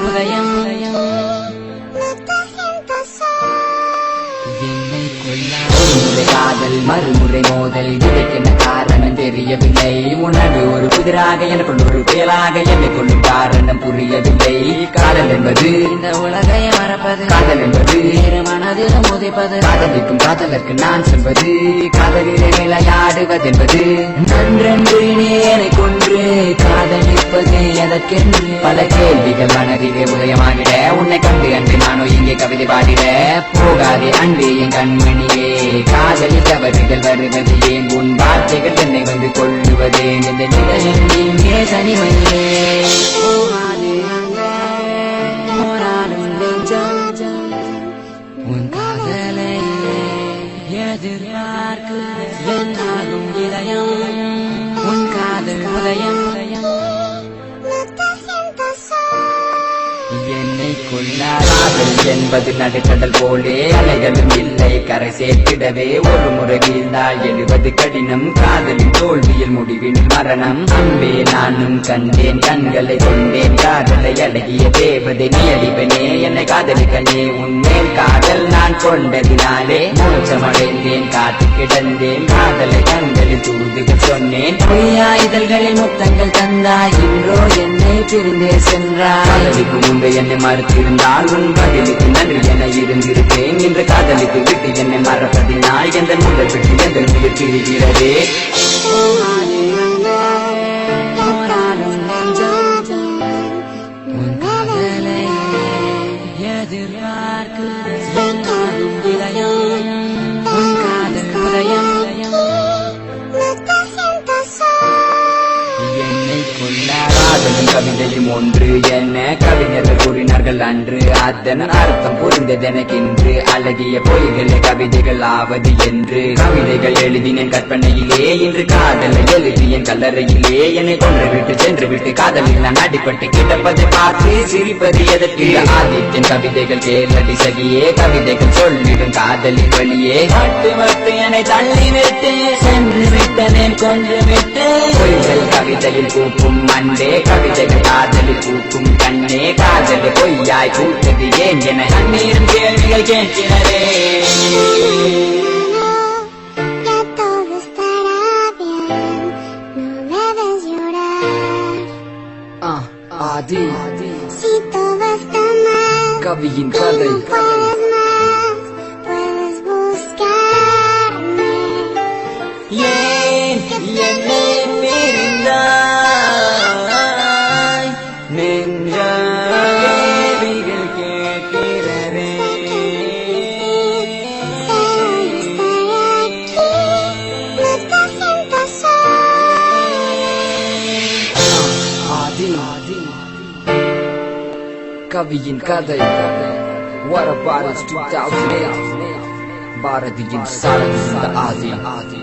உதயம் ஒருமுறை காதல் மறுமுறை மோதல் இதற்கென்ன காரணம் தெரியவில்லை உணர்வு ஒரு புதிராக எனக்குள் ஒரு புயலாக என்னை கொள்ளும் காரணம் புரியவில்லை காதல் என்பது இந்த உலகையை மறப்பது காதல் என்பது மனதில் முதைப்பது காதலிக்கும் காதலருக்கு நான் சொல்வது காதலிலே விளையாடுவதென்பது நன்றென்று நேரை கொன்று காதலிப்பது எதற்கென்று பல கேள்விகள் மனதிலே உதயமாகிட உன்னை கண்டு அன்று நானோ இங்கே கவிதை பாடிட போகாதே அன்பே என் கண்மணியே காதலில் தவறுகள் வருவது ஏன் உன் வார்த்தைகள் என்னை வந்து கொள்ளுவதே இந்த நிலையம் இங்கே தனிமையே உன் காதலை எதிர்பார்க்கு வென்றாலும் இதயம் உன் காதல் உதயம் என்னை கொள்ளாதல் என்பது நடுக்கடல் போலே அலைகளும் இல்லை கரை சேர்த்திடவே ஒரு முறை வீழ்ந்தால் எழுவது கடினம் காதலின் தோல்வியில் முடிவில் மரணம் அன்பே நானும் கண்டேன் கண்களை கொண்டேன் காதலை அழகிய தேவதை நீ அழிவனே என்னை காதலிக்கனே உன்மேல் காதல் நான் கொண்டதினாலே மோட்சமடைந்தேன் காத்து கிடந்தேன் காதலை கண்களில் தூதுகள் சொன்னேன் பொய்யா இதழ்களில் முத்தங்கள் தந்தாய் இன்றோ என்னை பிரிந்தே சென்றாய் காதலிக்கு முன்பு என்னை மறுத்திருந்தால் உன் பதிலுக்கு நன்றி என இருந்திருப்பேன் இன்று காதலிக்கு விட்டு என்னை மறப்பதினால் எந்த முதல் விட்டு எந்த உயிர் பிரிகிறதே உன் காதலை எதிர்பார்க்கு உன் காதல் உதயம் காதலும் கவிதையும் ஒன்று என்ன கவிஞர்கள் கூறினார்கள் அன்று அதன் அர்த்தம் புரிந்ததெனக்கென்று அழகிய பொய்களே கவிதைகள் ஆவது என்று கவிதைகள் எழுதினேன் கற்பனையிலே இன்று காதலை எழுதியேன் கல்லறையிலே என்னை கொன்றுவிட்டு சென்று விட்டு காதலில் நான் அடிப்பட்டு கிடப்பதை பார்த்து சிரிப்பது எதற்கு ஆதித்தின் கவிதைகள் கேளடி சகியே கவிதைகள் சொல்லிடும் காதலின் வழியே மட்டு மட்டு என்னை தள்ளிவிட்டு சென்று விட்டனேன் கொன்று விட்டு பொய்கள் கவிதையில் பூக்கும் மண்டே கவிதைகள் காதலில் பூக்கும் கண்ணே காதலி பொய்யாய் பூத்தது ஏன் என கண்ணீரும் கேள்விகள் கேட்கிறதே ஆதி கவியின் கதை ஏன் என்னை பிரிந்தாய் நெஞ்ச கேள்விகள் கேட்கிறதே கவியின் கதை What about us 2008 பாரதியின் சாரதி ஆதி